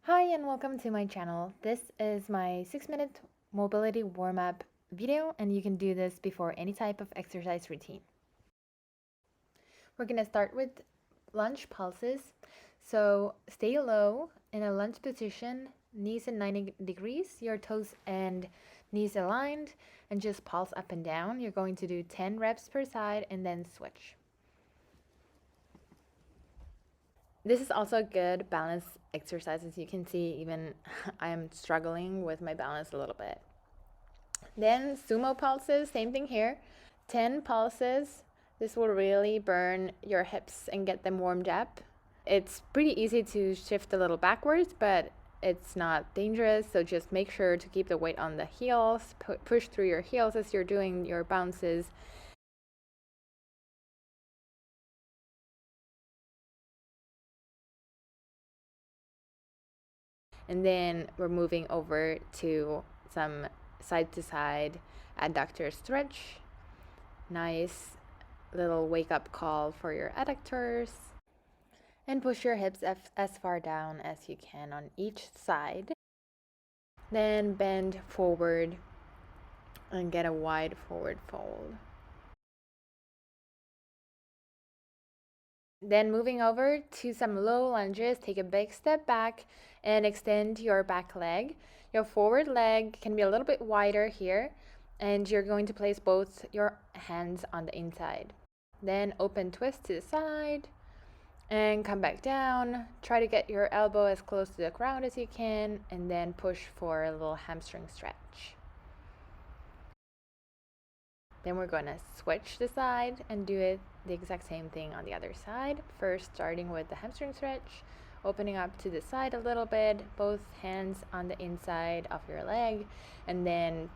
Hi and welcome to my channel. This is my 6-minute mobility warm-up video, and you can do this before any type of exercise routine. We're going to start with lunge pulses. So stay low in a lunge position, knees at 90 degrees, your toes and knees aligned, and just pulse up and down. You're going to do 10 reps per side and then switch. This is also a good balance exercise. As you can see, even I am struggling with my balance a little bit. Then sumo pulses, same thing here. 10 pulses. This will really burn your hips and get them warmed up. It's pretty easy to shift a little backwards, but it's not dangerous. So just make sure to keep the weight on the heels, push through your heels as you're doing your bounces. And then we're moving over to some side to side adductor stretch. Nice little wake up call for your adductors. And push your hips as far down as you can on each side. Then bend forward and get a wide forward fold. Then moving over to some low lunges, take a big step back and extend your back leg. Your forward leg can be a little bit wider here, and you're going to place both your hands on the inside. Then open twist to the side and come back down. Try to get your elbow as close to the ground as you can, and then push for a little hamstring stretch. Then we're going to switch the side and do it the exact same thing on the other side. First, starting with the hamstring stretch, opening up to the side a little bit, both hands on the inside of your leg, and then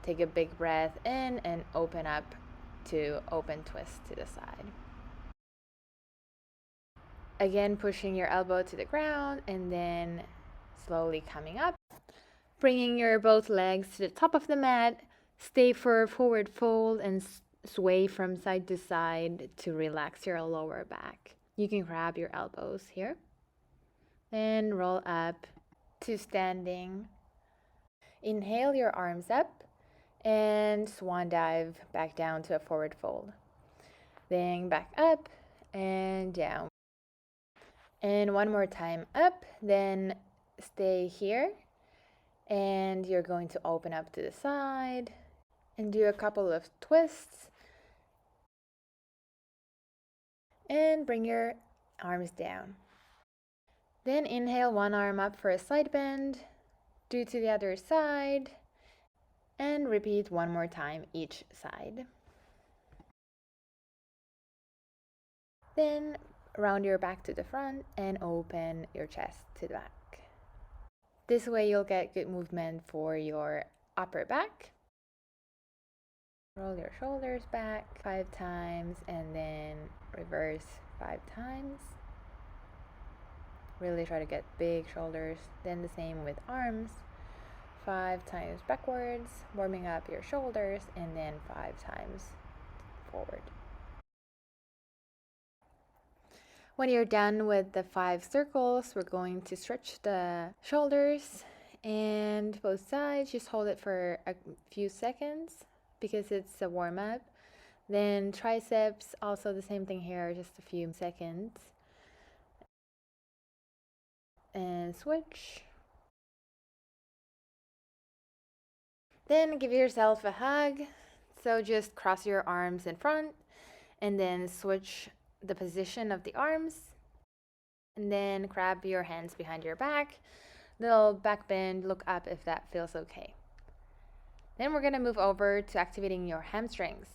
take a big breath in and open up to open twist to the side. Again, pushing your elbow to the ground and then slowly coming up, bringing your both legs to the top of the mat. Stay for a forward fold and sway from side to side to relax your lower back. You can grab your elbows here. Then roll up to standing. Inhale your arms up and swan dive back down to a forward fold. Then back up and down. And one more time up, then stay here. And you're going to open up to the side and do a couple of twists. And bring your arms down. Then inhale one arm up for a side bend. Do to the other side. And repeat one more time each side. Then round your back to the front and open your chest to the back. This way you'll get good movement for your upper back. Roll your shoulders back 5 times and then reverse 5 times. Really try to get big shoulders. Then the same with arms. 5 times backwards, warming up your shoulders, and then 5 times forward. When you're done with the 5 circles, we're going to stretch the shoulders and both sides. Just hold it for a few seconds because it's a warm-up. Then triceps, also the same thing here, just a few seconds. And switch. Then give yourself a hug. So just cross your arms in front and then switch the position of the arms. And then grab your hands behind your back. Little back bend, look up if that feels okay. Then we're going to move over to activating your hamstrings.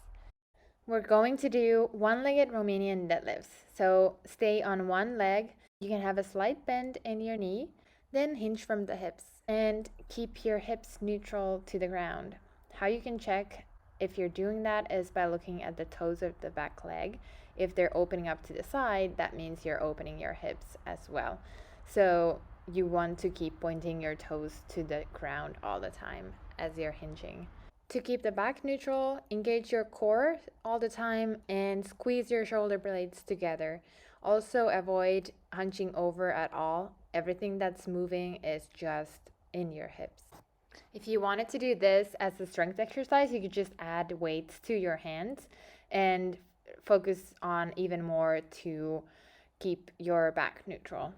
We're going to do one-legged Romanian deadlifts. So stay on one leg. You can have a slight bend in your knee, then hinge from the hips and keep your hips neutral to the ground. How you can check if you're doing that is by looking at the toes of the back leg. If they're opening up to the side, that means you're opening your hips as well. So you want to keep pointing your toes to the ground all the time as you're hinging. To keep the back neutral, engage your core all the time and squeeze your shoulder blades together. Also avoid hunching over at all everything that's moving is just in your hips. If you wanted to do this as a strength exercise, you could just add weights to your hands and focus on even more to keep your back neutral.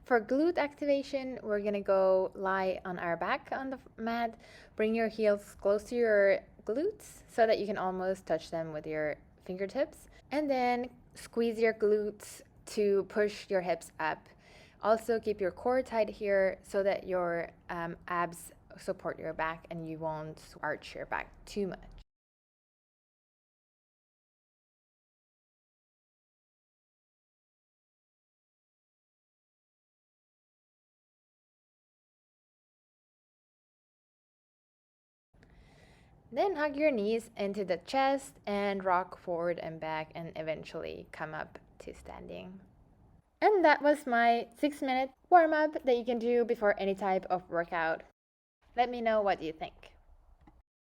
For glute activation, we're gonna go lie on our back on the mat. Bring your heels close to your glutes so that you can almost touch them with your fingertips. And then squeeze your glutes to push your hips up. Also keep your core tight here so that your abs support your back and you won't arch your back too much. Then hug your knees into the chest and rock forward and back and eventually come up to standing. And that was my 6-minute warm up that you can do before any type of workout. Let me know what you think.